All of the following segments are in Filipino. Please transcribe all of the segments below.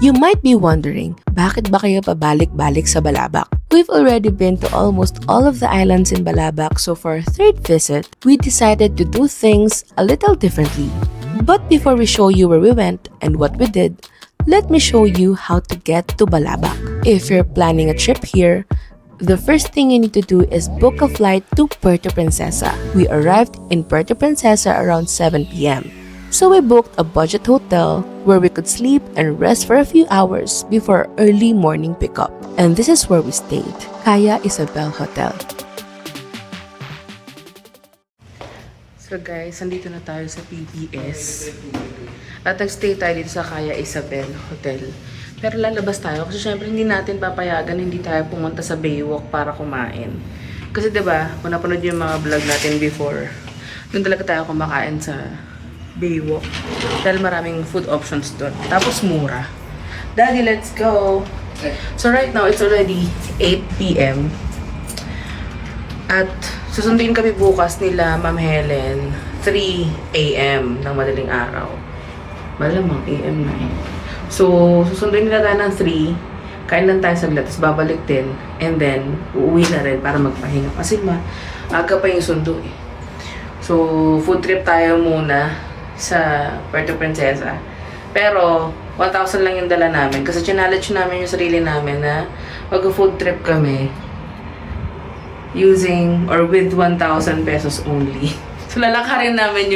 You might be wondering, bakit ba kayo pabalik-balik sa Balabac? We've already been to almost all of the islands in Balabac, so for our third visit, we decided to do things a little differently. But before we show you where we went and what we did, let me show you how to get to Balabac. If you're planning a trip here, the first thing you need to do is book a flight to Puerto Princesa. We arrived in Puerto Princesa around 7 p.m. So we booked a budget hotel where we could sleep and rest for a few hours before early morning pickup. And this is where we stayed, Kaya Isabel Hotel. So guys, nandito na tayo sa PBS. At nag-stay tayo dito sa Kaya Isabel Hotel. Pero lalabas tayo kasi syempre hindi natin papayagan, hindi tayo pumunta sa Baywalk para kumain. Kasi 'di ba, kung napanood yung mga vlog natin before, doon talaga tayo kumakain sa Baywalk. Dahil maraming food options doon. Tapos mura. Daddy, let's go! So right now, it's already 8 p.m. At susunduin kami bukas nila Ma'am Helen 3 a.m. ng madaling araw. Malamang AM na eh. So, susunduin nila tayo ng 3. Kain lang tayo saglit, tapos babalik din. And then, uuwi na rin para magpahinga. Kasi aga pa yung sundo eh. So, food trip tayo muna sa Puerto Princesa. Pero, 1,000 lang yung dala namin. Kasi challenge namin yung sarili namin na mag-food trip kami using or with 1,000 pesos only. So, lalakarin namin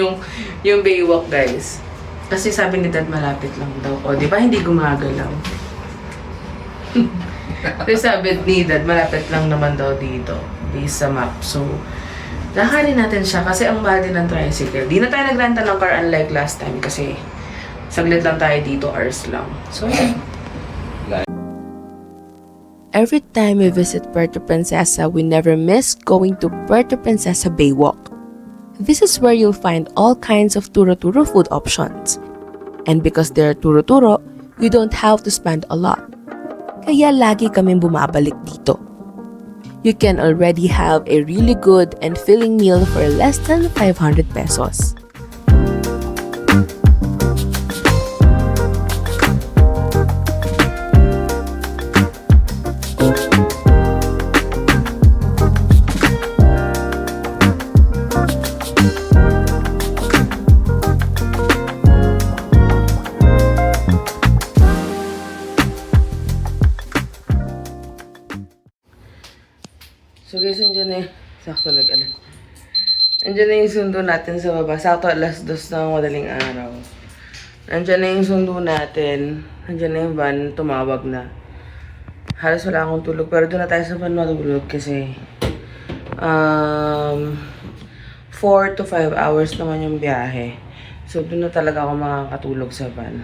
yung Baywalk, guys. Kasi sabi ni Dad, malapit lang daw. O, di ba hindi gumagalaw? Kasi sabi ni Dad, malapit lang naman daw dito. Based sa map. So, lakarin natin siya kasi ang mahal din ng tricycle. Di na tayo nagrenta ng car unlike last time kasi saglit lang tayo dito, hours lang. So, yeah. Every time we visit Puerto Princesa, we never miss going to Puerto Princesa Baywalk. This is where you'll find all kinds of turo-turo food options. And because they're turo-turo, you don't have to spend a lot. Kaya lagi kaming bumabalik dito. You can already have a really good and filling meal for less than 500 pesos. So guys, nandiyan na sakto nag-alam. Nandiyan na yung sundo natin sa baba. Sakto alas 2 ng madaling araw. Nandiyan na yung sundo natin. Nandiyan na yung van, tumawag na. Halos wala akong tulog. Pero doon na tayo sa van matulog kasi 4 to 5 hours naman yung biyahe. So doon na talaga ako makakatulog sa van.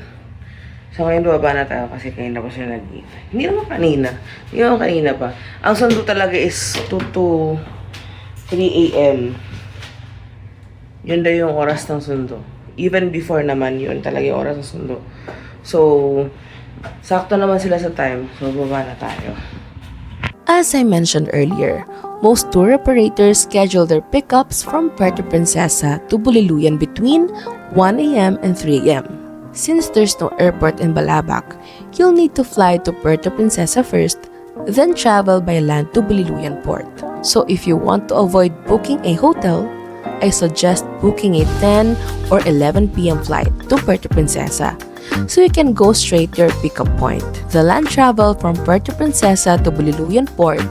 So ngayon baba na tayo kasi kanina pa siya nag-eat. Hindi naman kanina. Hindi naman kanina pa. Ang sundo talaga is 2 to 3 a.m. Yun daw yung oras ng sundo. Even before naman yun talaga yung oras ng sundo. So, sakto naman sila sa time. So, baba na tayo. As I mentioned earlier, most tour operators schedule their pickups from Puerto Princesa to Buliluyan between 1 a.m. and 3 a.m. Since there's no airport in Balabac, you'll need to fly to Puerto Princesa first, then travel by land to Buliluyan Port. So if you want to avoid booking a hotel, I suggest booking a 10 or 11 p.m. flight to Puerto Princesa, so you can go straight to your pickup point. The land travel from Puerto Princesa to Buliluyan Port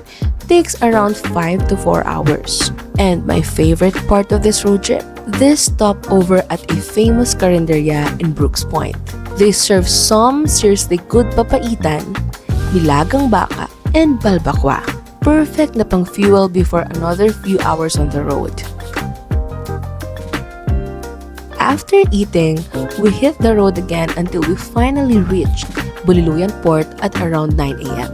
takes around 5 to 4 hours. And my favorite part of this road trip, this stopover at a famous karinderya in Brooks Point. They serve some seriously good papaitan, nilagang baka, and balbakwa. Perfect na pang fuel before another few hours on the road. After eating, we hit the road again until we finally reached Buliluyan Port at around 9 a.m.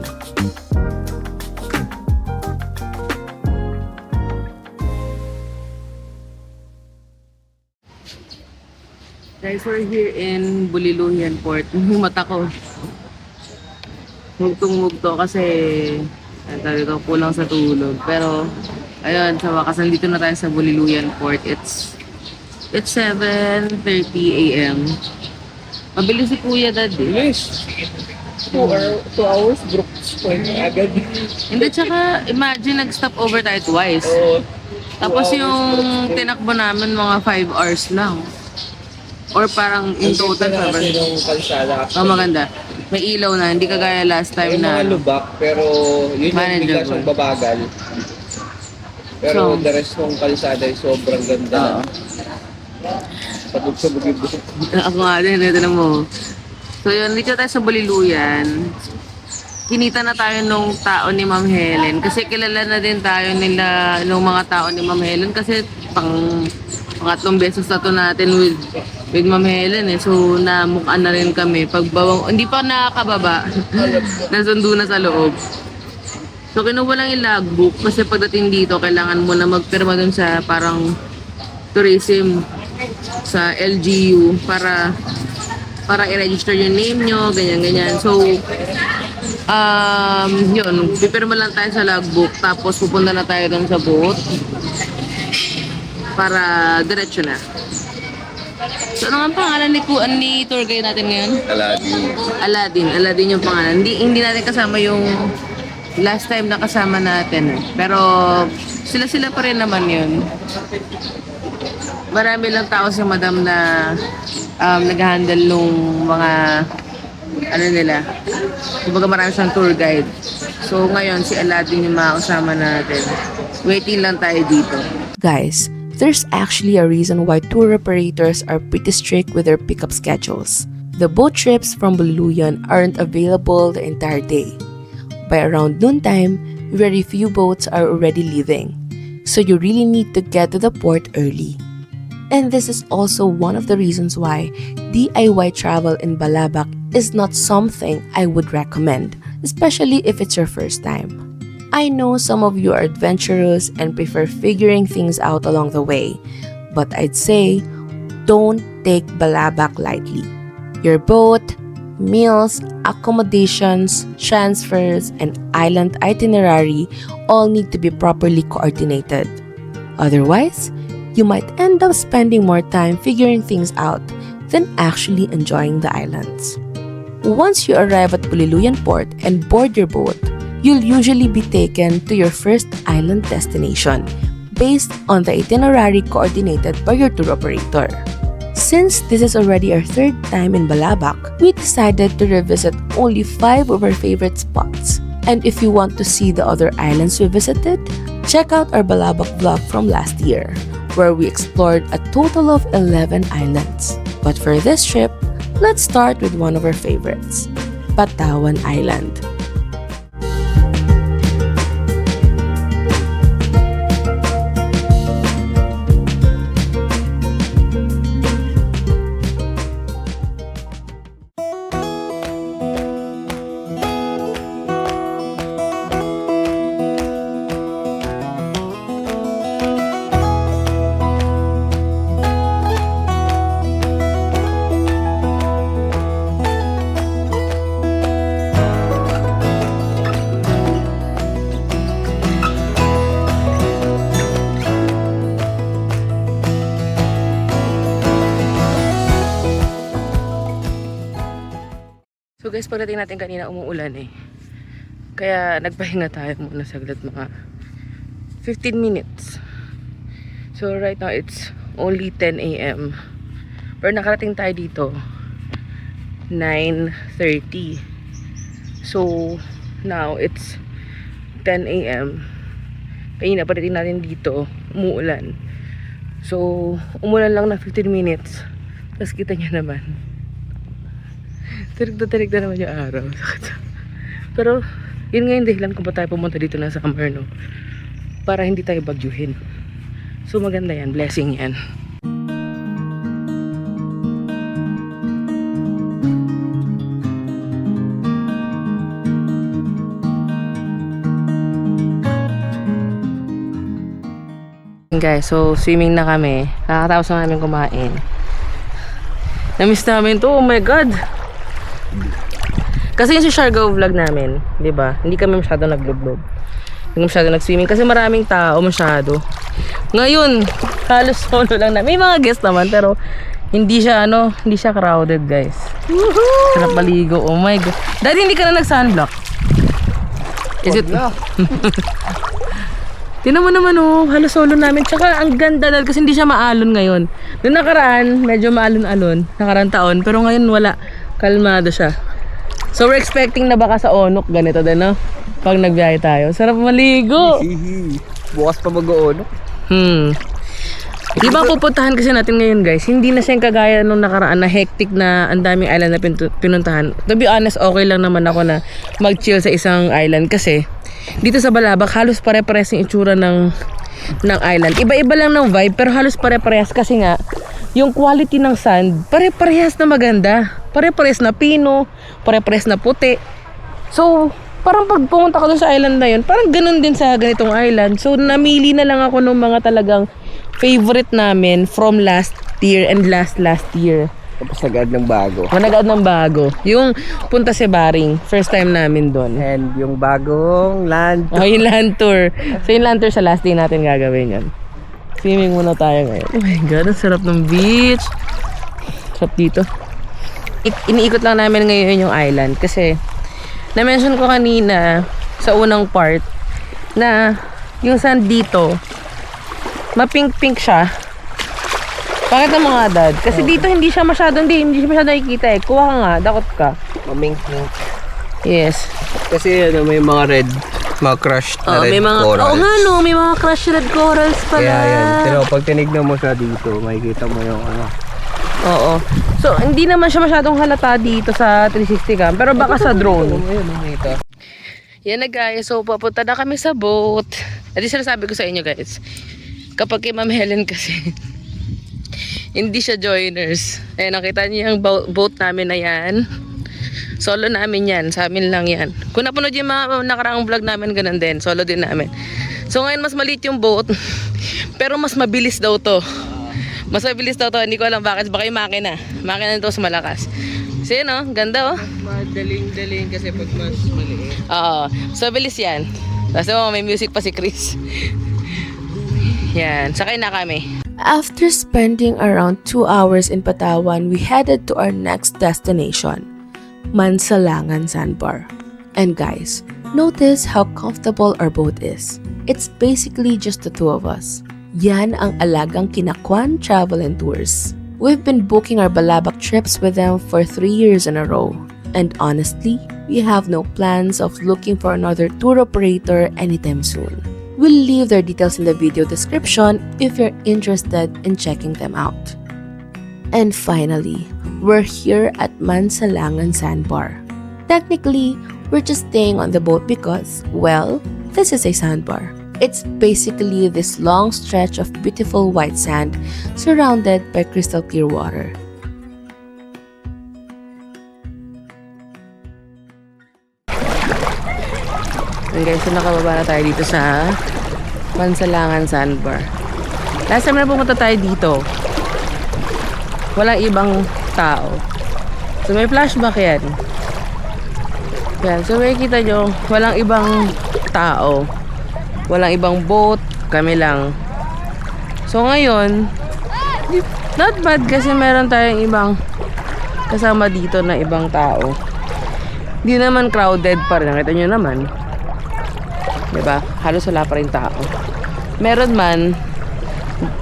Guys, we're here in Buliluyan Port. Mata ko. Mugtong-mugto kasi talaga kulang sa tulog. Pero, ayun, sa wakas, nandito na tayo sa Buliluyan Port. It's 7:30 a.m. Mabilis si Kuya Dad eh. Bilis. 2 hours, Brooks Point agad. Hindi, tsaka imagine nag-stop over tayo twice. Oo. Tapos 2 hours, yung Brooks Point. tinakbo namin mga 5 hours lang. Or parang in total Ang ganda na kasi 7. ng kalsada. Oh, maganda. May ilaw na, hindi kagaya last time May mga na. lubak, pero yun yung Manageable. bigla siyang babagal. Pero So, the rest ng kalsada ay sobrang ganda Oo. na. Pagod-sabog yung buhok. Ako nga din, ito na mo. So yun, dito tayo sa Baliluyan. Kinita na tayo nung tao ni Ma'am Helen. Kasi kilala na din tayo nila, nung mga tao ni Ma'am Helen. Kasi pangatlong beses na to natin with Ma'am Helen eh. So namukhaan na rin kami. Pagbawang, hindi pa nakakababa. Nasundo na sa loob. So kinuha lang yung logbook. Kasi pagdating dito, kailangan mo na magpirma dun sa parang tourism sa LGU para i-register yung name nyo, ganyan-ganyan. So, yun, pipirma lang tayo sa logbook, tapos pupunta na tayo doon sa boat para diretso na. So, ano nga ang pangalan ni tour guide natin ngayon? Aladdin yung pangalan. Hindi natin kasama yung last time na kasama natin. Pero, sila pa rin naman yun. Marami lang tao si madam na nag-handle nung mga ano nila. Kumbaga marami siyang tour guide. So ngayon si Aladdin yung mga kasama natin. Waiting lang tayo dito. Guys, there's actually a reason why tour operators are pretty strict with their pickup schedules. The boat trips from Baliluyan aren't available the entire day. By around noontime, very few boats are already leaving. So you really need to get to the port early. And this is also one of the reasons why DIY travel in Balabac is not something I would recommend, especially if it's your first time. I know some of you are adventurous and prefer figuring things out along the way, but I'd say don't take Balabac lightly. Your boat, meals, accommodations, transfers, and island itinerary all need to be properly coordinated. Otherwise, you might end up spending more time figuring things out than actually enjoying the islands. Once you arrive at Baliluyan Port and board your boat, you'll usually be taken to your first island destination based on the itinerary coordinated by your tour operator. Since this is already our third time in Balabac, we decided to revisit only 5 of our favorite spots. And if you want to see the other islands we visited, check out our Balabac vlog from last year, where we explored a total of 11 islands. But for this trip, let's start with one of our favorites, Batawan Island. So guys, pagdating natin kanina umuulan eh. Kaya nagpahinga tayo muna saglit, mga 15 minutes. So right now it's only 10 a.m. Pero nakarating tayo dito 9:30. So now it's 10 a.m. Kanina pagdating natin dito umuulan. So umulan lang na 15 minutes. Tapos kita niya naman, tirig na naman yung araw. Pero, yun nga yung dahilan kung ba tayo pumunta dito na summer, no? Para hindi tayo bagyuhin. So, maganda yan. Blessing yan. Guys, so swimming na kami. Nakakatapos na namin kumain. Na-miss namin to. Oh my God! Kasi yung si Siargao vlog namin, di ba? Hindi kami masyado nag-vlog. Hindi masyado nag-swimming kasi maraming tao masyado. Ngayon, halos solo lang na. May mga guests naman pero hindi siya crowded, guys. Sarap maligo. Oh my God. Daddy, hindi ka na nag-sunblock? Is it? Tinan mo naman oh, halos solo namin. Tsaka ang ganda dahil kasi hindi siya maalon ngayon. Noong nakaraan, medyo maalon-alon. Nakaraan taon. Pero ngayon wala. Kalmado siya. So we're expecting na baka sa Onok ganito din, no? Pag nagbiyahe tayo. Sarap maligo. Bukas pa mag-uunok. Ibang pupuntahan kasi natin ngayon guys, hindi na siya yung kagaya nung nakaraan na hectic na ang daming island na pinuntahan. To be honest, okay lang naman ako na mag-chill sa isang island kasi dito sa Balabac halos pare-parehas yung itsura ng island. Iba-iba lang ng vibe pero halos pare-parehas kasi nga yung quality ng sand pare-parehas na maganda. Pare-parehas na pino, pare-parehas na puti. So, parang pag pumunta ka doon sa island na yun, parang ganun din sa ganitong island. So, namili na lang ako ng mga talagang favorite namin from last year and last year. Tapos agad ng bago. Managad ng bago. Yung Punta Sebaring, first time namin doon. And yung bagong land. Oh, yung land tour. So yung land tour sa last day natin gagawin yun. Swimming muna tayo ngayon. Oh my God, ang sarap ng beach. Sarap dito. Iniikot lang namin ngayon yung island kasi na-mention ko kanina sa unang part na yung sand dito mapink-pink siya. Pakita mo nga, Dad. Kasi dito hindi siya masyado nakikita eh. Kuha ka nga, dakot ka. Mamink-mink. Yes. Kasi ano, may mga red, mga crushed na red may mga, corals. oo nga no, may mga crushed red corals pala. Kaya yan. Pero pag tinignan mo siya dito, makikita mo yung ano. Oo. So, hindi naman siya masyadong halata dito sa 360 cam. Pero baka sa drone. Ayun, makita. Yan na guys. So, papunta na kami sa boat. At yung sinasabi ko sa inyo guys. Kapag kay Ma'am Helen kasi hindi siya joiners. Ayan, nakita niyo yung boat namin na yan. Solo namin yan. Sa amin lang yan. Kung napanood yung mga nakaraang vlog namin, ganun din. Solo din namin. So ngayon mas maliit yung boat. Pero mas mabilis daw to. Mas mabilis daw to. Hindi ko alam bakit. Baka yung makina. Makina nito mas malakas. So yun oh, ganda oh. Madaling-daling kasi pag mas maliit. Oo. So bilis yan. Tapos may music pa si Chris. Yan. Sakay na kami. After spending around 2 hours in Patawan, we headed to our next destination, Mansalangan Sandbar. And guys, notice how comfortable our boat is. It's basically just the two of us. Yan ang alagang Kinakwan Travel and Tours. We've been booking our Balabac trips with them for 3 years in a row. And honestly, we have no plans of looking for another tour operator anytime soon. We'll leave their details in the video description if you're interested in checking them out. And finally, we're here at Mansalangan Sandbar. Technically, we're just staying on the boat because, well, this is a sandbar. It's basically this long stretch of beautiful white sand surrounded by crystal clear water. And guys, so nakababa na tayo dito sa Mansalangan Sandbar. Last time na pumunta tayo dito, walang ibang tao. So may flashback yan. Yan. So makikita nyo, walang ibang tao. Walang ibang boat. Kami lang. So ngayon, not bad kasi meron tayong ibang kasama dito na ibang tao. Hindi naman crowded pa rin. Nakita nyo naman. Diba? Halos wala pa rin tao. Meron man,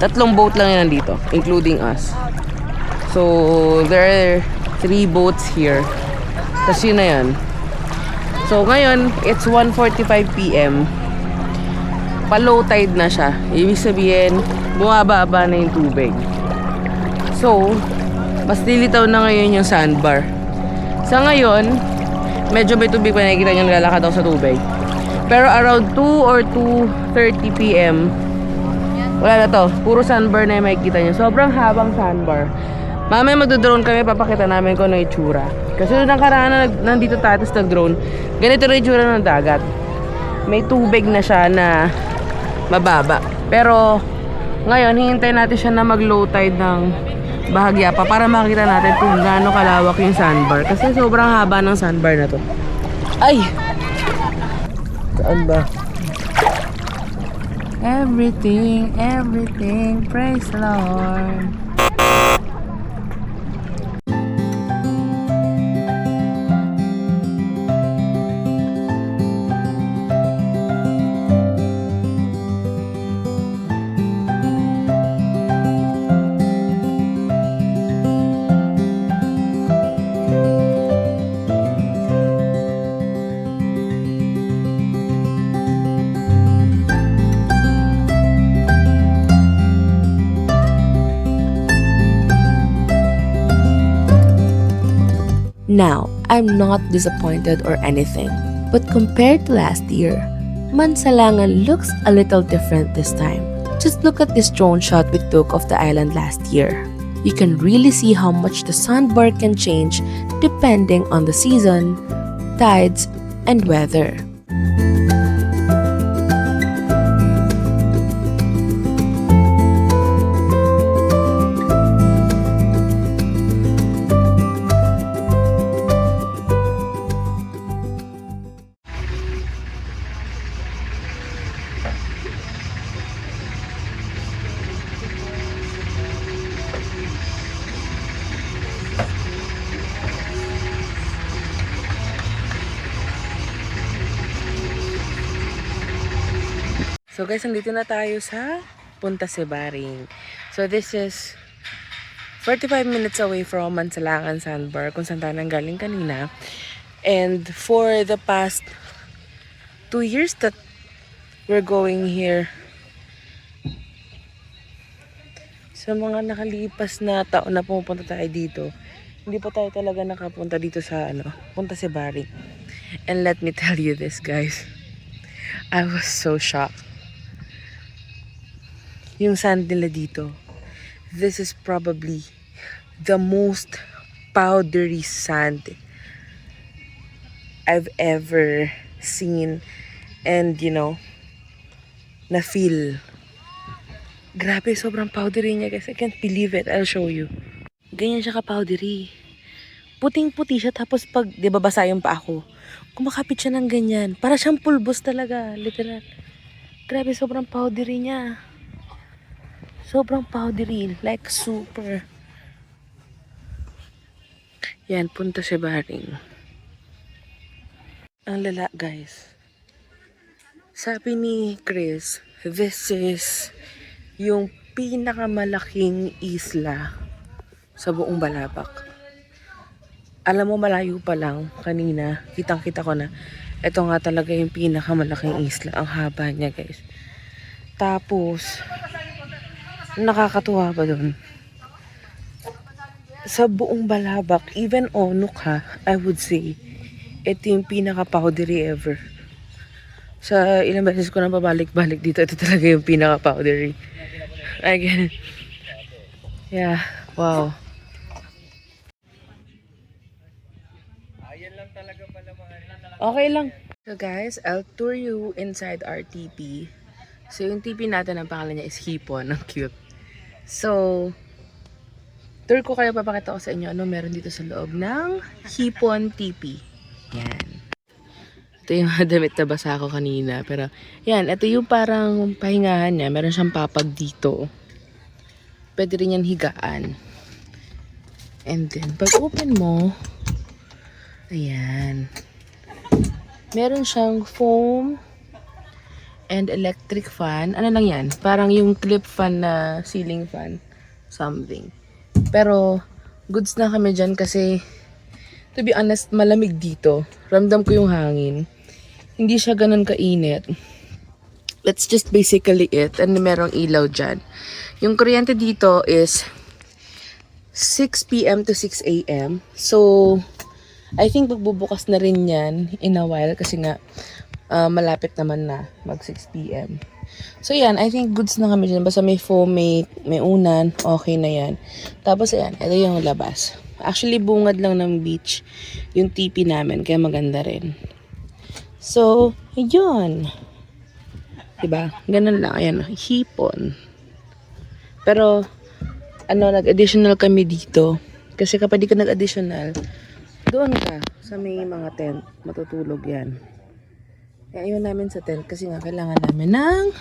3 boat lang yan nandito, including us. So, there are 3 boats here. Tapos yun na yan. So, ngayon, it's 1:45 PM. Pa-low tide na siya. Ibig sabihin, bumaba-aba na yung tubig. So, mas lilitaw na ngayon yung sandbar. Sa ngayon, medyo may tubig pa, nakikita nyo nalalakad ako sa tubig. Pero around 2 or 2:30 PM, wala na to. Puro sandbar na yung makikita nyo. Sobrang habang sandbar. Mamaya magdodrone kami, papakita namin kung ano yung itsura. Kasi nung nakaraan na nandito tayo tapos nag-drone, ganito na yung itsura ng dagat. May tubig na siya na mababa. Pero ngayon, hihintayin natin siya na mag-low tide ng bahagya pa para makita natin kung gaano kalawak yung sandbar. Kasi sobrang haba ng sandbar na to. Ay! Saan ba? Everything, praise the Lord. Now, I'm not disappointed or anything, but compared to last year, Mansalangan looks a little different this time. Just look at this drone shot we took of the island last year. You can really see how much the sandbar can change depending on the season, tides, and weather. So guys, nandito na tayo sa Punta Sibaring. So this is 45 minutes away from Mansalangan Sandbar, kung saan tayo nanggaling kanina. And for the past 2 years that we're going here, sa mga nakalipas na taon na pumupunta tayo dito, hindi pa tayo talaga nakapunta dito sa Punta Sibaring. And let me tell you this, guys. I was so shocked. Yung sand nila dito, this is probably the most powdery sand I've ever seen and na-feel. Grabe, sobrang powdery niya, guys. I can't believe it. I'll show you. Ganyan siya ka-powdery. Puting-puti siya, tapos pag, di ba basa yung paa ko, kumakapit siya ng ganyan. Para siyang pulbos talaga, literal. Grabe, sobrang powdery niya. Sobrang powdery, like super. Yan, Punta Sibaring. Ang lala, guys. Sabi ni Chris, this is yung pinakamalaking isla sa buong Balabac. Alam mo, malayo pa lang kanina, kitang-kita ko na ito nga talaga yung pinakamalaking isla. Ang haba niya, guys. Tapos nakakatuwa pa dun, sa buong Balabac, even Onok ha, I would say, ito yung pinaka-powdery ever. Sa ilang beses ko na pabalik-balik dito, ito talaga yung pinaka-powdery. Again. Yeah, wow. Okay lang. So guys, I'll tour you inside our TP. So yung TP natin, ang pangalan niya is Hipon. Ang cute. So, tour ko kayo, papakita ko sa inyo ano meron dito sa loob ng Hipon TP. Yan. Ito yung damit na basa ko kanina. Pero, yan. Ito yung parang pahingahan niya. Meron siyang papag dito. Pwede rin yan higaan. And then, pag open mo, ayan. Meron siyang foam and electric fan. Ano lang yan? Parang yung clip fan na ceiling fan. Something. Pero, goods na kami dyan kasi, to be honest, malamig dito. Ramdam ko yung hangin. Hindi siya ganun kainit. That's just basically it. And merong ilaw dyan. Yung kuryente dito is 6 p.m. to 6 a.m. So, I think magbubukas na rin yan in a while kasi nga, malapit naman na mag 6 p.m. So yan, I think goods na kami dyan. Basta may foam, may unan, okay na yan. Tapos ayan, ito yung labas. Actually, bungad lang ng beach yung TP namin, kaya maganda rin. So, yun. Diba? Ganun lang. Ayan, Hipon. Pero, nag-additional kami dito. Kasi kapag di ka nag-additional, doon ka sa may mga tent. Matutulog yan. Kaya ayun namin sa tent kasi nga kailangan namin ng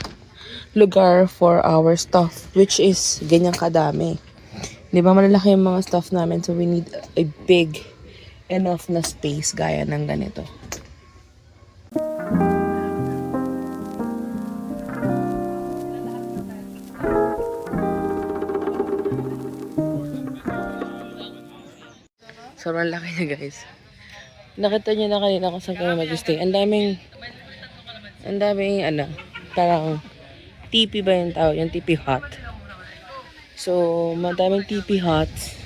lugar for our stuff, which is ganyang kadami. Di ba malalaki yung mga stuff namin, so we need a big enough na space gaya ng ganito. Sobrang laki niya, guys. Nakita niyo na kanina kung saan kami mag-stay. Ang daming parang TP ba yung tawag? Yung TP hut. So, madaming TP huts.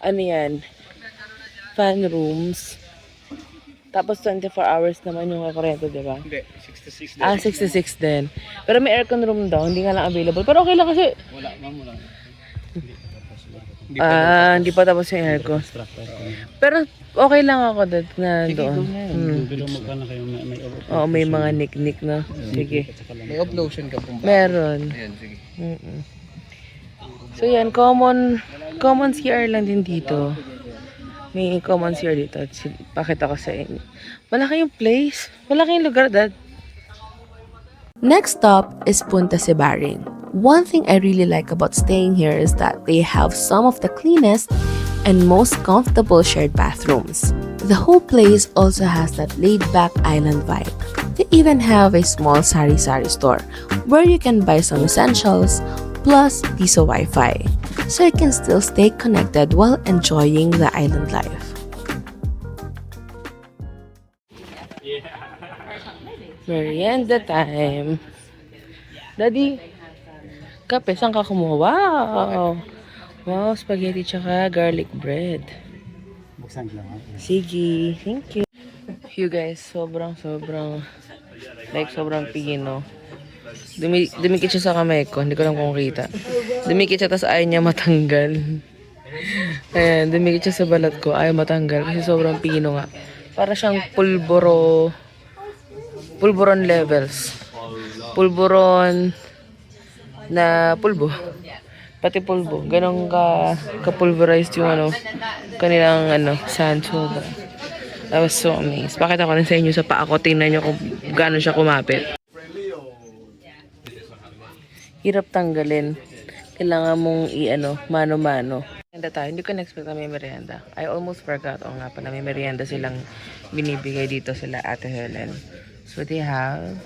Ano yan? fan rooms. Tapos 24 hours naman yung kuryente, di ba? Hindi, 66 Ah, 66 din. Pero may aircon room daw, hindi nga lang available. Pero okay lang kasi, Wala, ma'am, wala. hindi pa tapos yung aircon. Pero okay lang ako na doon. Pero magkano kayo may Oo, may mga nick-nick na. Sige. may uplotion ka pong Meron. Ayan, sige. So yan, common CR lang din dito. May common CR dito. Pakita ko sa inyo. Malaki yung place. Malaki yung lugar, Dad. Next stop is Punta Sibaring. One thing I really like about staying here is that they have some of the cleanest and most comfortable shared bathrooms. The whole place also has that laid-back island vibe. They even have a small sari-sari store where you can buy some essentials plus piso Wi-Fi, so you can still stay connected while enjoying the island life. Merienda time. Daddy, kape, saan ka kumuha? Wow! Wow, spaghetti tsaka garlic bread. Buksan ko lang. Sige, thank you. You guys, sobrang pino. Dumikit siya sa kamay ko, hindi ko lang kung kita. Dumikit siya, tas ayaw niya matanggal. Ayan, dumikit siya sa balat ko, ayaw matanggal kasi sobrang pino nga. Para siyang pulburon levels. Pulburon na pulbo. Pati pulbo. Ganon ka-pulverized yung kanilang sand. I was so amazed. Pakita ko rin sa inyo sa paa ko. Tingnan nyo kung gaano siya kumapit. Hirap tanggalin. Kailangan mong mano-mano. Merienda tayo. Hindi ko na-expect na may merienda. I almost forgot. O nga pala, may merienda silang binibigay dito sila Ate Helen. So they have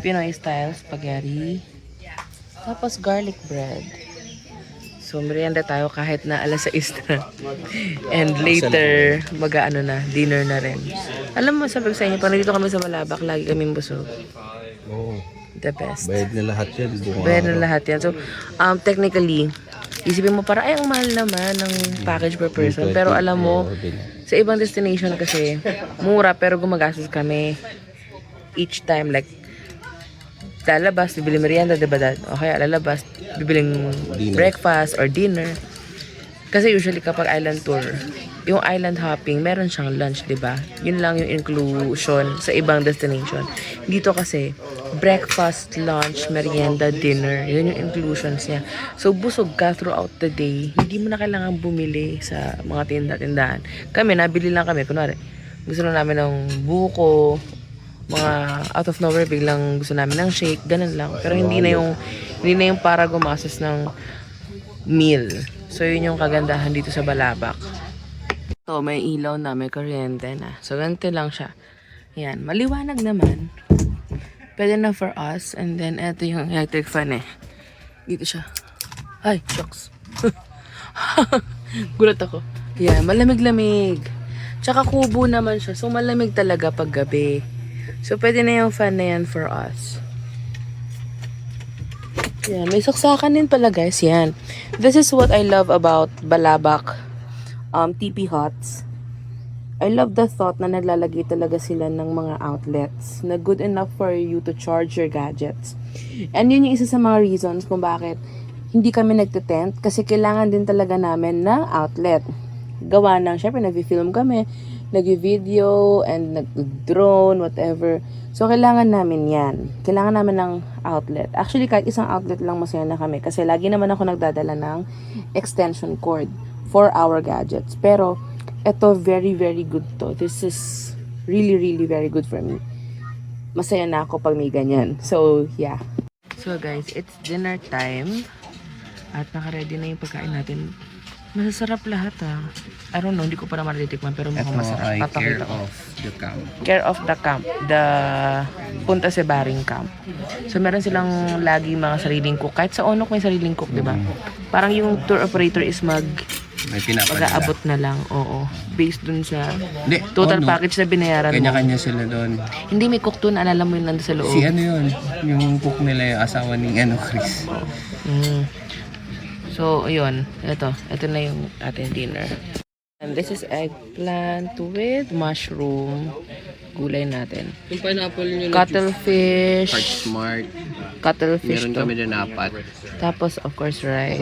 Pinoy style spaghetti. Tapos garlic bread. So merienda tayo kahit na alas 6 na. And later, dinner na rin. Alam mo, sabi ko sa inyo, pag nandito kami sa Malabak, lagi kaming busog. Oo. The best. Bayad na lahat yan. Bayad na lahat yan. So, technically, isipin mo para, ay, ang mahal naman ng package per person. Pero alam mo, sa ibang destination kasi, mura pero gumagastos kami each time. Like, lalabas, bibili merienda, diba dad? Okay, lalabas, bibiling breakfast or dinner. Kasi usually kapag island tour, yung island hopping, meron siyang lunch, diba? Yun lang yung inclusion sa ibang destination. Dito kasi, breakfast, lunch, merienda, dinner, yun yung inclusions niya. So, busog ka throughout the day. Hindi mo na kailangan bumili sa mga tinda-tindahan. Kami, nabili lang kami. Kunwari, gusto na namin ng buko, mga out of nowhere, biglang gusto namin ng shake, ganun lang. Pero hindi na yung para gumastos ng meal. So, yun yung kagandahan dito sa Balabac. So, may ilaw na, may kuryente na. So, ganito lang siya. Yan, maliwanag naman. Pwede na for us. And then, eto yung electric fan eh. Dito siya. Ay, shocks. Gulat ako. Yan, malamig-lamig. Tsaka kubo naman siya. So, malamig talaga pag gabi. So, pwede na yung fan na yan for us. Yan, may saksakan din pala guys. Yan. This is what I love about Balabac TP Huts. I love the thought na naglalagay talaga sila ng mga outlets na good enough for you to charge your gadgets. And yun yung isa sa mga reasons kung bakit hindi kami nagte-tent kasi kailangan din talaga namin ng outlet. Gawa ng, syempre nag-film kami, nag-video and nag-drone, whatever. So, kailangan namin yan. Kailangan namin ng outlet. Actually, kahit isang outlet lang masaya na kami kasi lagi naman ako nagdadala ng extension cord for our gadgets. Pero, ito, very, very good to. This is really, really very good for me. Masaya na ako pag may ganyan. So, yeah. So, guys, it's dinner time. At naka-ready na yung pagkain natin. Masasarap lahat I don't know, hindi ko pa naman natitikman pero mukhang masarap. Ito ay care Papakita ko. of the camp. Care of the camp. The Punta Sibaring camp. So, meron silang lagi mga sariling cook. Kahit sa Onok may sariling cook, di ba? Parang yung tour operator is May pinapadala. mag-aabot na lang. Oo. Based dun sa Hindi, total Onok. package na binayaran mo. Kanya-kanya sila doon. Hindi may cook dun. Alala mo yun nandun sa loob. Si ano yun? Yung cook nila yung asawa ni Chris. So, ayun. Ito na yung ating dinner. And this is eggplant with mushroom. Gulay natin. Yung pineapple nyo Heart Cuttlefish. Smart. Cuttlefish Meron to. kami na apat. Tapos, of course, rice.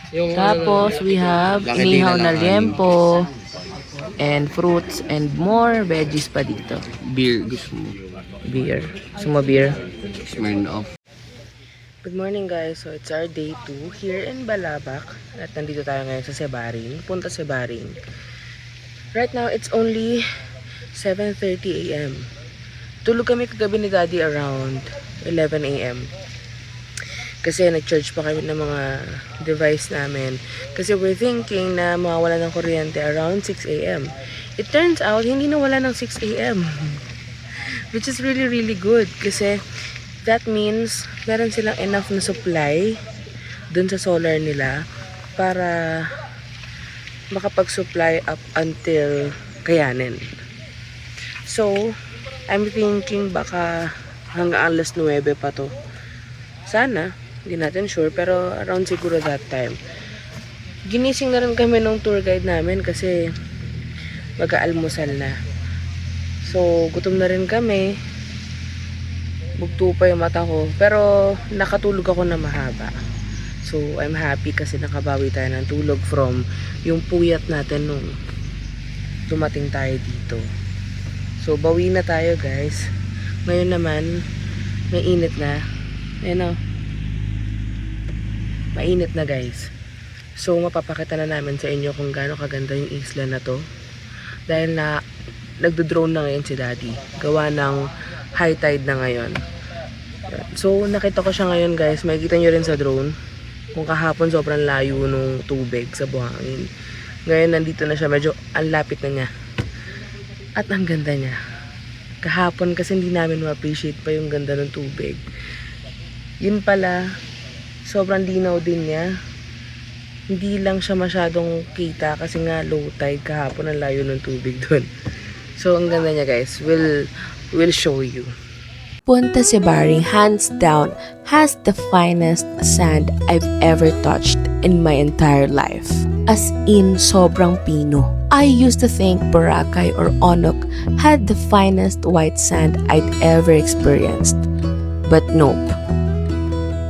Yung Tapos, we have Bakit inihaw di na na lang liempo. And fruits and more veggies pa dito. beer gusto mo. Beer. Sumo beer. Smirnoff. Good morning guys. So it's our day 2 here in Balabac. At nandito tayo ngayon sa Sebaring. Punta Sebaring. Right now it's only 7:30 AM. Tulog kami kagabi ni Daddy around 11 AM. Kasi nag-charge pa kami ng mga device namin. Kasi we're thinking na mawala ng kuryente around 6 AM. It turns out hindi na wala ng 6 AM. Which is really really good. Kasi that means meron silang enough na supply dun sa solar nila para makapag-supply up until kayanin. So, I'm thinking baka hanggang alas 9 pa to. Sana, hindi natin sure, pero around siguro that time. Ginising na rin kami ng tour guide namin kasi mag-aalmusal na. So, gutom na rin kami. Bugto pa yung mata ko. Pero, nakatulog ako na mahaba. So, I'm happy kasi nakabawi tayo ng tulog from yung puyat natin nung dumating tayo dito. So, bawi na tayo guys. Ngayon naman, may init na. Ayan o. Mainit na guys. So, mapapakita na namin sa inyo kung gaano kaganda yung isla na to. Dahil na, nagdo-drone na ngayon si Daddy. Gawa ng high tide na ngayon. So, nakita ko siya ngayon guys. Makikita nyo rin sa drone. Kung kahapon sobrang layo nung tubig sa buhangin. Ngayon nandito na siya. Medyo ang lapit na niya. At ang ganda niya. Kahapon kasi hindi namin ma-appreciate pa yung ganda ng tubig. Yun pala, sobrang linaw din niya. Hindi lang siya masyadong kita kasi nga low tide kahapon ang layo ng tubig doon. So, ang ganda niya guys. We'll show you. Punta Sebaring hands down has the finest sand I've ever touched in my entire life. As in, sobrang pino. I used to think Boracay or Onok had the finest white sand I'd ever experienced. But nope.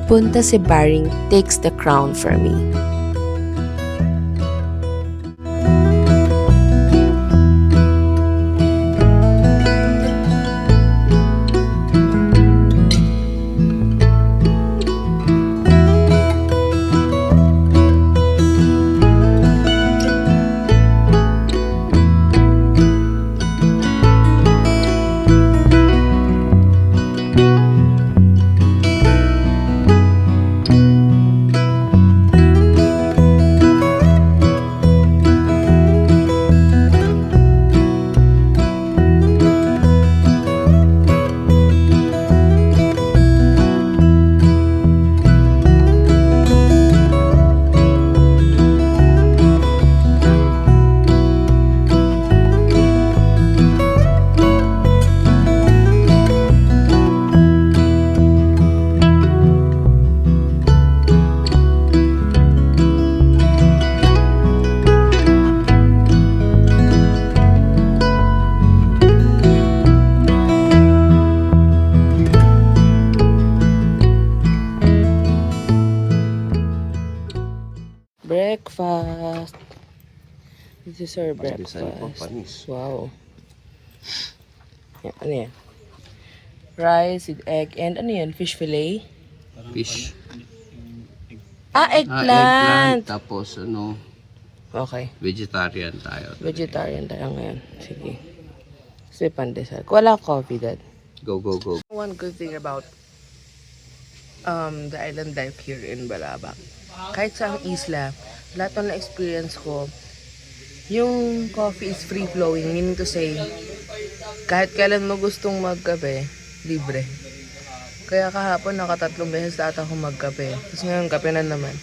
Punta Sebaring takes the crown for me. Breakfast. This is our Design ko breakfast. panis. Wow. Yan, ano yan? Rice with egg and ano yan? Fish fillet? Fish. Eggplant! Tapos Okay. vegetarian tayo. Vegetarian tayo ngayon. Sige. Kasi pandesal. Wala coffee, Dad. Go, go, go. One good thing about the island life here in Balabac. Kahit sa isla, lahat ng na-experience ko, yung coffee is free-flowing. Meaning to say, kahit kailan mo gustong magkape, libre. Kaya kahapon, 3 beses na ata ako magkape. Tapos ngayon, kape na naman.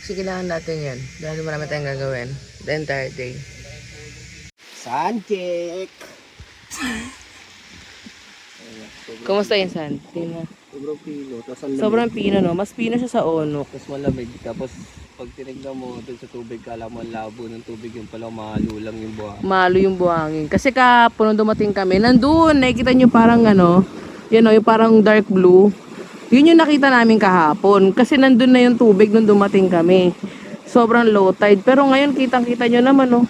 Kasi kailangan natin yan. Dahil marami tayong gagawin the entire day. Sun check! Kumusta yung sand? Tingnan. Sobrang pino. Tapos ang lamig. Sobrang pino, no? Mas pino siya sa Onok. Tapos malamig. Tapos pag tinignan mo doon sa tubig, kala mo ang labo ng tubig, yung pala mahalo lang yung buhangin. Malo yung buhangin. Kasi kahapon nung dumating kami, nandun, nakikita nyo parang ano, yan o, yung parang dark blue. Yun yung nakita namin kahapon. Kasi nandun na yung tubig nung dumating kami. Sobrang low tide. Pero ngayon, kitang-kita nyo naman, oh.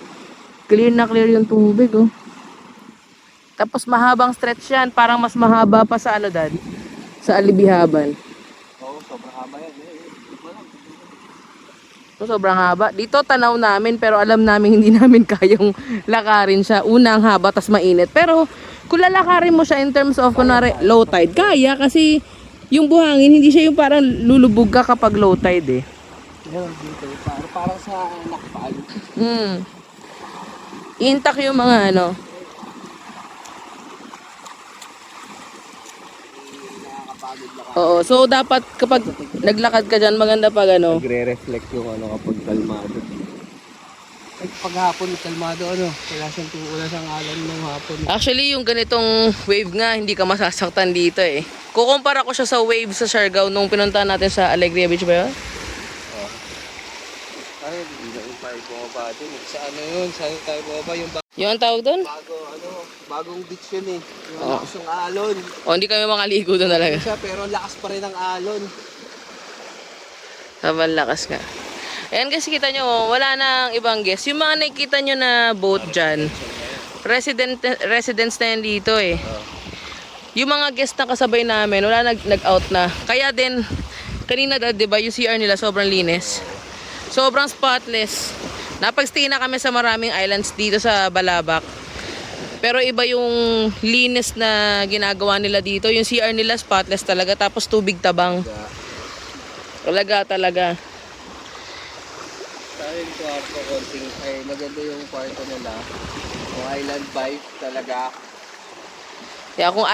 Clear na clear yung tubig, oh. Tapos mahabang stretch yan. Parang mas mahaba pa sa ano, Dad? Sa Alibihaban. Oo, sobrang haba yan. So, sobrang haba. Dito tanaw namin pero alam namin hindi namin kayang lakarin siya. Unang haba tas mainit. Pero kung lalakarin mo siya in terms of kunwari low tide, kaya kasi yung buhangin hindi siya yung parang lulubog ka kapag low tide eh. Yan, dito. Parang sa nakpaan. Intact yung mga ano. Nakakapagod lang. Oo, so dapat kapag naglakad ka dyan, maganda pag ano. Nagre-reflect yung ano kapag kalmado. Ay, pag hapon, kalmado ano. Wala siyang alam ng hapon. Actually, yung ganitong wave nga, hindi ka masasaktan dito eh. Kukumpara ko siya sa wave sa Siargao nung pinunta natin sa Alegria Beach ba yun? Ay, hindi na yung tayo bumaba dun. Sa ano yun? Saan tayo bumaba? Yung Yung ang tawag doon? bagong beach yun eh. Yung lakas yung alon. O, hindi kami makaligo doon talaga. Siya, pero lakas pa rin ang alon. Habang lakas ka. Ayan kasi kita nyo, wala nang ibang guest. Yung mga nakikita nyo na boat dyan, residents na yan dito eh. Yung mga guest na kasabay namin, wala nag-out na. Kaya din, kanina di ba yung CR nila sobrang linis. Sobrang spotless. Napag-stay na kami sa maraming islands dito sa Balabac. Pero iba yung linis na ginagawa nila dito. Yung CR nila spotless talaga, tapos tubig tabang. Talaga. Sa akin kwarto konting ay maganda yung kwarto nila. Yung island vibe talaga. Kaya kung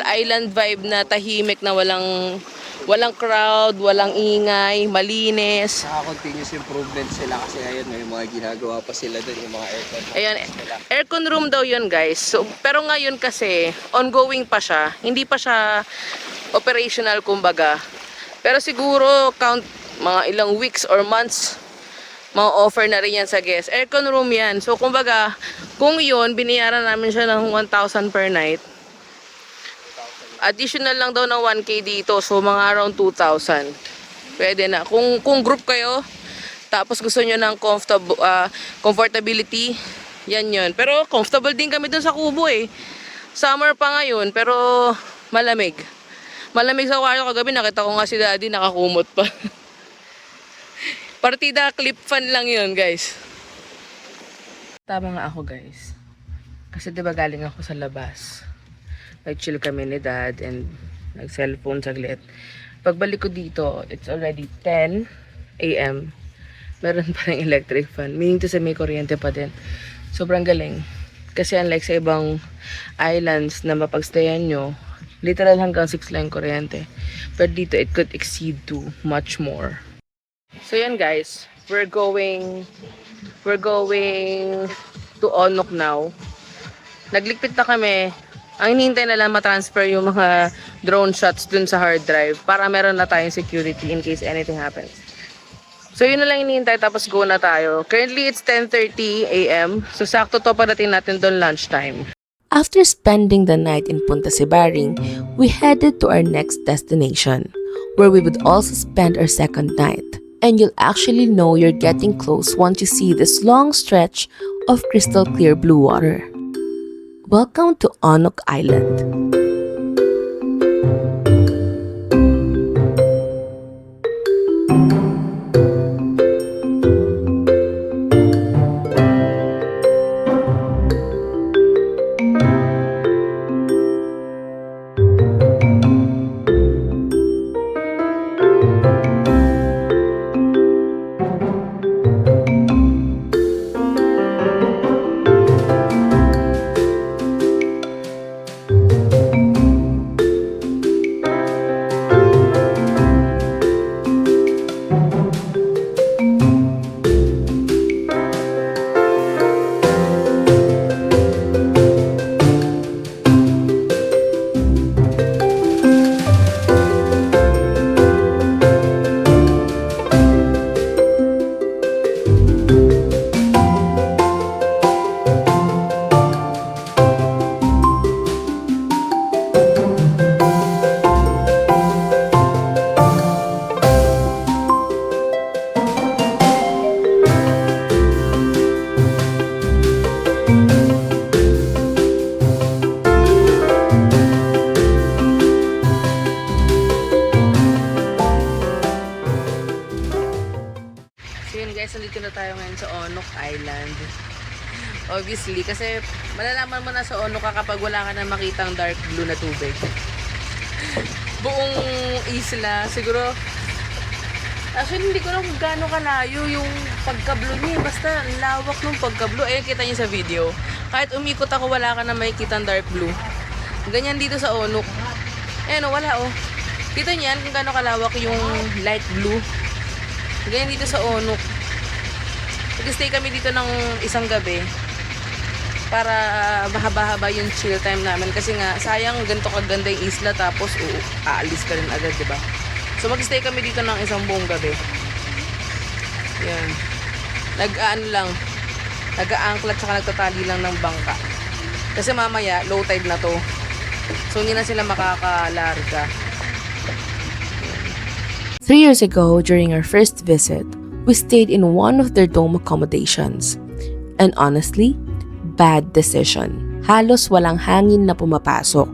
island vibe na tahimik na walang crowd, walang ingay, malinis. Continuous improvement sila kasi ayun may mga ginagawa pa sila doon yung mga aircon. Ayan, aircon room daw yun guys. So, pero ngayon kasi, ongoing pa siya. Hindi pa siya operational kumbaga. Pero siguro, count mga ilang weeks or months, ma-offer na rin yan sa guest. Aircon room yan. So, kumbaga, kung yun, biniyaran namin siya ng 1,000 per night. Additional lang daw ng 1K dito. So, mga around 2,000. Pwede na. Kung group kayo, tapos gusto nyo ng comfortability, yan yun. Pero, comfortable din kami dun sa Kubo eh. Summer pa ngayon, pero malamig. Malamig sa kwarto kagabi. Nakita ko nga si Daddy, nakakumot pa. Partida clip fan lang yun, guys. Tama nga ako, guys. Kasi diba galing ako sa labas. Nag-chill kami ni Dad and nag-cellphone saglit. Pagbalik ko dito, it's already 10 AM. Meron pa rin electric fan. Meaning to say may kuryente pa din. Sobrang galing. Kasi unlike sa ibang islands na mapagstayan nyo, literal hanggang 6 lang kuryente. Pero dito, it could exceed to much more. So yan guys, we're going to Onok now. Naglikpit na kami. Ang hinihintay na lang matransfer yung mga drone shots dun sa hard drive para meron na tayong security in case anything happens. So yun na lang hinihintay tapos go na tayo. Currently it's 10:30 AM. So sakto to pagdating natin dun lunchtime. After spending the night in Punta Sibaring, we headed to our next destination, where we would also spend our second night. And you'll actually know you're getting close once you see this long stretch of crystal clear blue water. Welcome to Onok Island. So yun guys, nandito na tayo ngayon sa Onok Island. Obviously, kasi malalaman mo na sa Onok ka kapag wala ka na makitang dark blue na tubig. Buong isla, siguro, actually hindi ko lang kung gaano kalayo yung pagka-blue niya. Basta ang lawak ng pagka-blue. Ayun, kita niyo sa video. Kahit umikot ako, wala ka na makikitang dark blue. Ganyan dito sa Onok. Ayan o, wala o. Kita niyan kung gaano kalawak yung light blue. Ganyan dito sa Onok. Nag-stay kami dito ng isang gabi para mahaba-haba yung chill time namin. Kasi nga, sayang ganito kaganda yung isla tapos aalis ka rin agad, diba? So mag-stay kami dito ng isang buong gabi. Yan. Nag-aangklat saka nagtatali lang ng bangka. Kasi mamaya, low tide na to. So hindi na sila makakalarga. 3 years ago, during our first visit, we stayed in one of their dome accommodations. And honestly, bad decision. Halos walang hangin na pumapasok.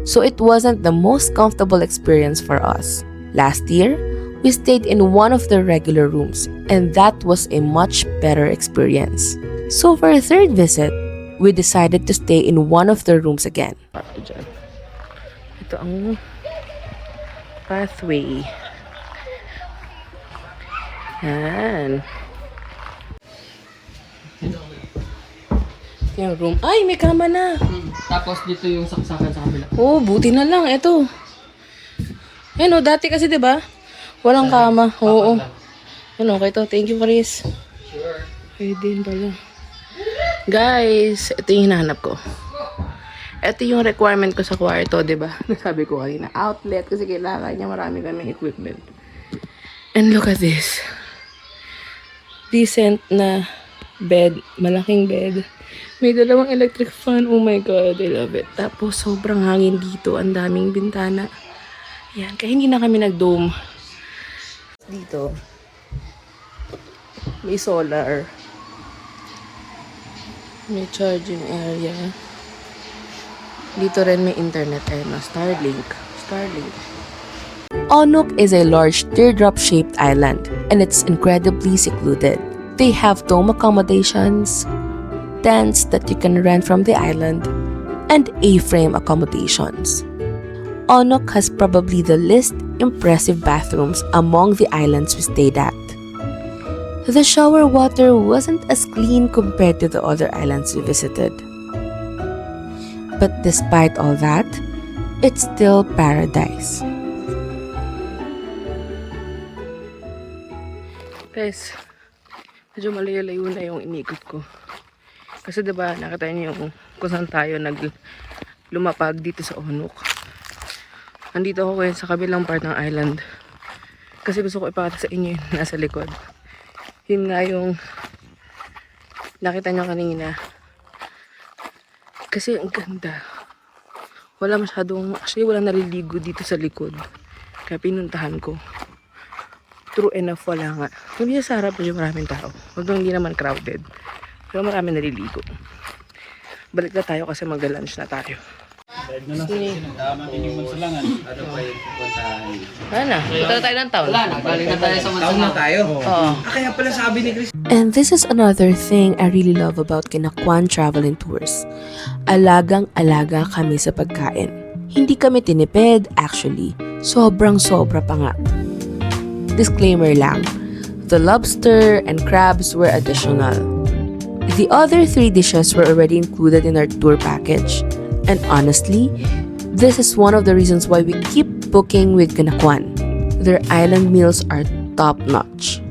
So it wasn't the most comfortable experience for us. Last year, we stayed in one of the regular rooms, and that was a much better experience. So for our third visit, we decided to stay in one of the rooms again. Ito ang pathway. Yan. Yung room. Ay, may kama na. Tapos dito yung saksakan sa kabila. Oh, buti na lang. Ito. Ayun, dati kasi 'di ba? Walang kama. Oo. Ano, okay to. Thank you, Chris. Sure. Pwede din pala. Guys, ito yung hinahanap ko. Ito yung requirement ko sa kwarto, 'di ba? Nasabi ko kanina, outlet kasi kailangan niya marami kaming equipment. And look at this. Decent na bed, malaking bed. May dalawang electric fan. Oh my God, I love it. Tapos, sobrang hangin dito. Ang daming bintana. Yan, kaya hindi na kami nag-dome. Dito, may solar. May charging area. Dito rin may internet. Ayun, Starlink. Onok is a large teardrop-shaped island, and it's incredibly secluded. They have dome accommodations, tents that you can rent from the island, and A-frame accommodations. Onok has probably the least impressive bathrooms among the islands we stayed at. The shower water wasn't as clean compared to the other islands we visited. But despite all that, it's still paradise. Guys, medyo malayo-layo na yung inikot ko. Kasi diba, nakita niyo yung kung saan tayo lumapag dito sa Onok. Andito ako ngayon sa kabilang part ng island. Kasi gusto ko ipakita sa inyo yung nasa likod. Yun nga yung nakita nyo kanina. Kasi ang ganda. Actually walang naliligo dito sa likod. Kaya pinuntahan ko. True enough, wala nga. Kung dito sa harap, medyo maraming tao. Although hindi naman crowded. Pero marami naliligo. Balik na tayo kasi mag-lunch na tayo. Tama din yung magsulangan. Ano pa yung pupuntahan? Wala na. Punta na tayo ng town. Wala na, galing na tayo sa Taon na tayo? Oo. Kaya pala sabi ni Chris. And this is another thing I really love about Kinakwan Travel and Tours. Alagang-alaga kami sa pagkain. Hindi kami tinipid, actually. Sobrang-sobra pa nga. Disclaimer lang, the lobster and crabs were additional. The other 3 dishes were already included in our tour package. And honestly, this is one of the reasons why we keep booking with Kinakwan. Their island meals are top-notch.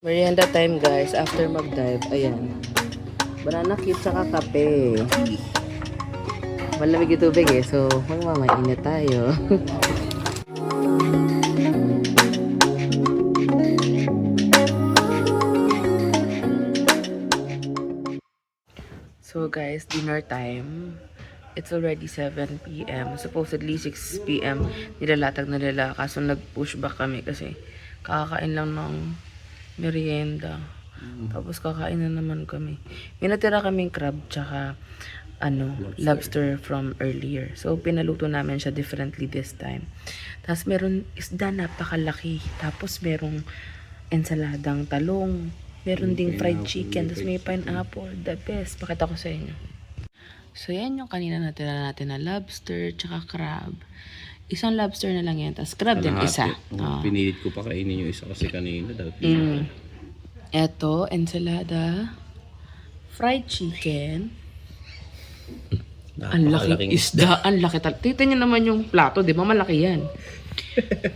Merienda time guys, after mag-dive, ayan. Banana cue tsaka kape. Malamig yung tubig eh, so magmamainit tayo. So guys, dinner time. It's already 7 p.m. Supposedly 6 p.m. Nilalatag na nila kaso nag-push back kami kasi kakain lang ng merienda. Tapos kakain na naman kami. May natira kaming crab tsaka lobster from earlier. So pinaluto namin siya differently this time. Tapos meron isda napakalaki. Tapos merong ensaladang talong. Meron ding fried chicken. Tapos may pineapple. The best. Pakita ko sa inyo. So yan yung kanina natira natin na lobster tsaka crab. Isang lobster na lang yan. Tapos crab din isa. Pinilit ko pa kainin yung isa kasi kanina daw. Eto, ensalada, fried chicken, ang laking isda, ang laki talaga. Tignan nyo naman yung plato, di ba? Malaki yan.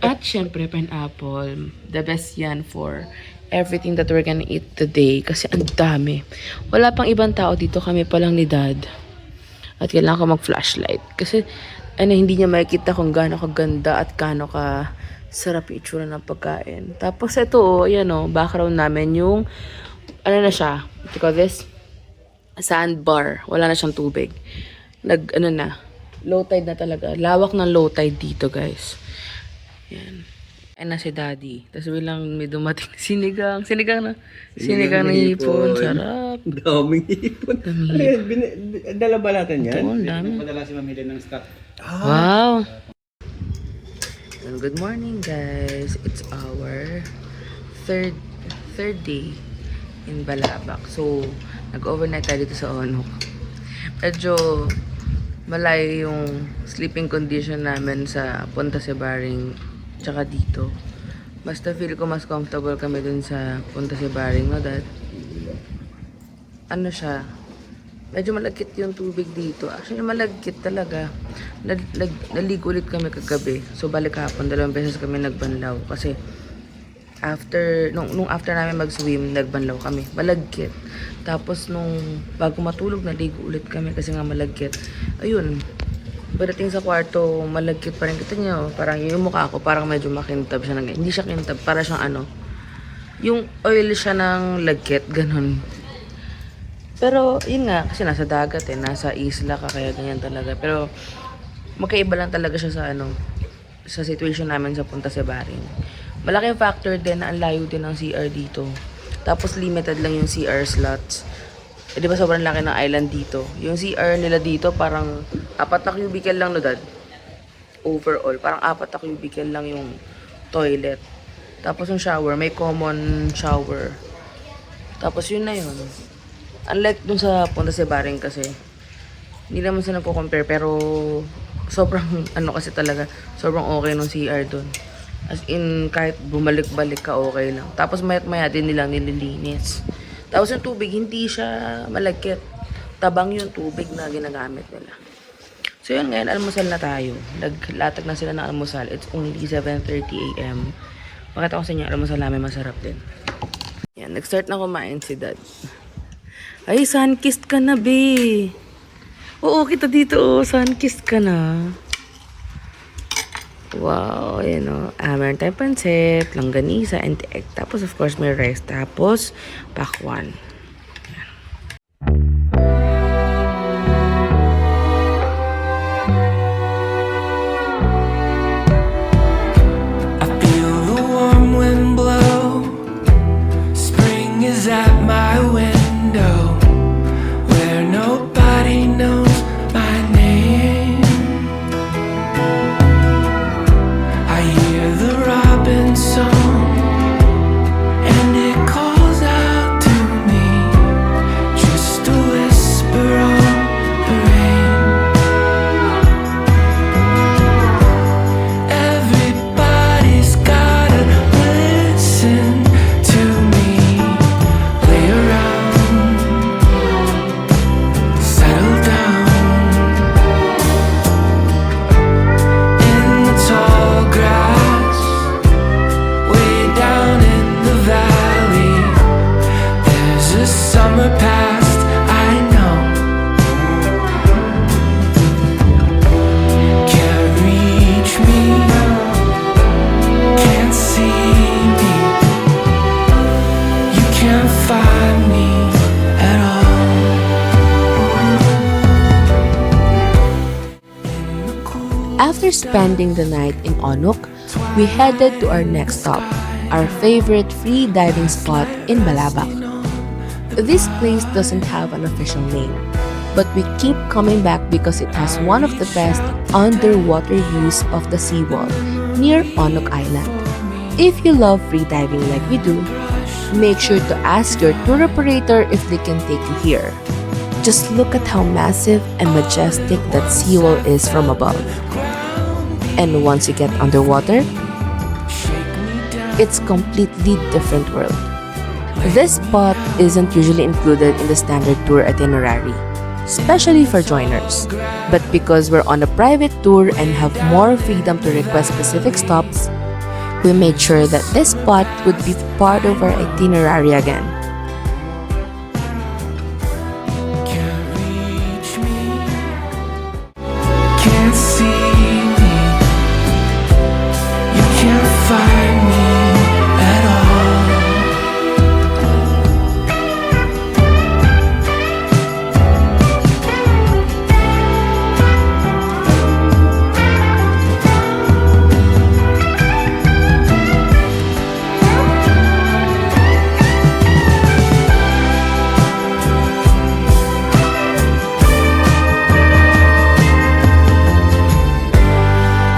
At syempre, pineapple. The best yan for everything that we're gonna eat today. Kasi ang dami. Wala pang ibang tao dito, kami pa lang ni Dad. At kailangan ko mag-flashlight. Kasi hindi niya makikita kung gaano kaganda at gaano ka sarap yung itsura ng pagkain. Tapos ito, background namin yung, na siya, what you call this? Sandbar. Wala na siyang tubig. Low tide na talaga. Lawak ng low tide dito, guys. Yan. Ayan na si Daddy. Tapos bilang may dumating sinigang ng hipon. Sarap. Daming hipon. Dala ba natin yan? Ito, ang dami. Padala si Mamili ng stock. Wow! And good morning, guys. It's our third day in Balabac. So, nag-overnight tayo dito sa Onok. Medyo malayo yung sleeping condition namin sa Punta Sebaring tsaka dito. Basta feel ko mas comfortable kami dun sa Punta Sebaring, no, Dad? Siya? Medyo malagkit yung tubig dito. Actually, malagkit talaga. Naligo ulit kami kagabi. So, balik hapon, 2 beses kami nagbanlaw. Kasi, nung after namin mag-swim, nagbanlaw kami. Malagkit. Tapos, bago matulog, naligo ulit kami kasi nga malagkit. Ayun. Pagdating sa kwarto, malagkit pa rin. Kita nyo, parang yung mukha ko, parang medyo makintab siya. Hindi siya kintab, para siyang yung oil siya ng lagkit, ganun. Pero, yun nga, kasi nasa dagat nasa isla ka, kaya ganyan talaga. Pero, magkaiba lang talaga siya sa situation namin sa Punta Sebaring. Malaking factor din na ang layo din ng CR dito. Tapos, limited lang yung CR slots. Di ba sobrang laki ng island dito? Yung CR nila dito, parang 4 na cubicle lang, no, Dad? Overall, parang 4 na cubicle lang yung toilet. Tapos yung shower, may common shower. Tapos yun na yun. Unlike dun sa Punta Sebaring kasi, hindi naman sila nagko-compare, pero sobrang, kasi talaga, sobrang okay nung CR dun. As in, kahit bumalik-balik ka, okay lang. Tapos mayat-maya din nilang nililinis. Tapos yung tubig, hindi siya malagkit. Tabang yung tubig na ginagamit nila. So yun, ngayon, almusal na tayo. Naglatag na sila ng almusal. It's only 7:30 a.m. Pakita ko sa inyo, almusal namin masarap din. Yan, nag-start na kumain si Dad. Ay, sun-kissed ka na, be. Oo, kita dito, sun-kissed ka na. Wow, meron tayong pancit, langganisa, and egg. Tapos, of course, may rice. Tapos, pakwan. I feel the warm wind blow. Spring is at my window, where nobody knows my name. I hear the robin song, and it calls out to me. After spending the night in Onok, we headed to our next stop, our favorite free diving spot in Balabac. This place doesn't have an official name, but we keep coming back because it has one of the best underwater views of the seawall near Onok Island. If you love free diving like we do, make sure to ask your tour operator if they can take you here. Just look at how massive and majestic that seawall is from above. And once you get underwater, it's completely different world. This spot isn't usually included in the standard tour itinerary, especially for joiners. But because we're on a private tour and have more freedom to request specific stops, we made sure that this spot would be part of our itinerary again. Can't reach me, can't see me, you can't find me at all.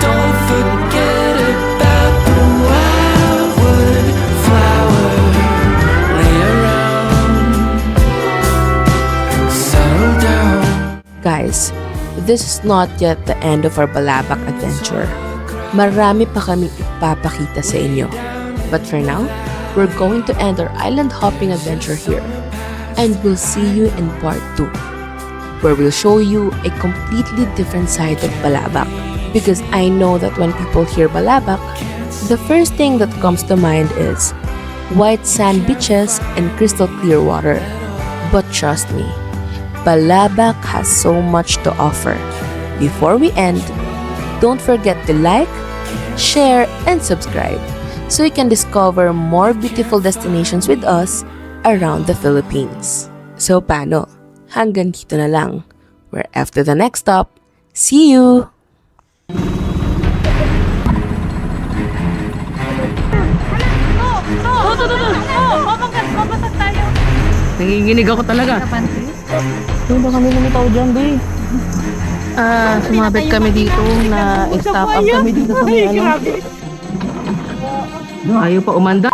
Don't forget about the wildwood flower. Lay around, settle down. Guys, this is not yet the end of our Balabac adventure. Marami pa kaming ipapakita sa inyo. But for now, we're going to end our island hopping adventure here. And we'll see you in part 2, where we'll show you a completely different side of Balabac. Because I know that when people hear Balabac, the first thing that comes to mind is white sand beaches and crystal clear water. But trust me, Balabac has so much to offer. Before we end, don't forget to like, share, and subscribe so you can discover more beautiful destinations with us around the Philippines. So paano? Hanggang dito na lang. We're after the next stop. See you! Nanginginig ako talaga. Doon ba kami lumitaw dyan, Bay? Sumabit kami dito na stop up kami dito sa may ano. Ayaw pa umanda.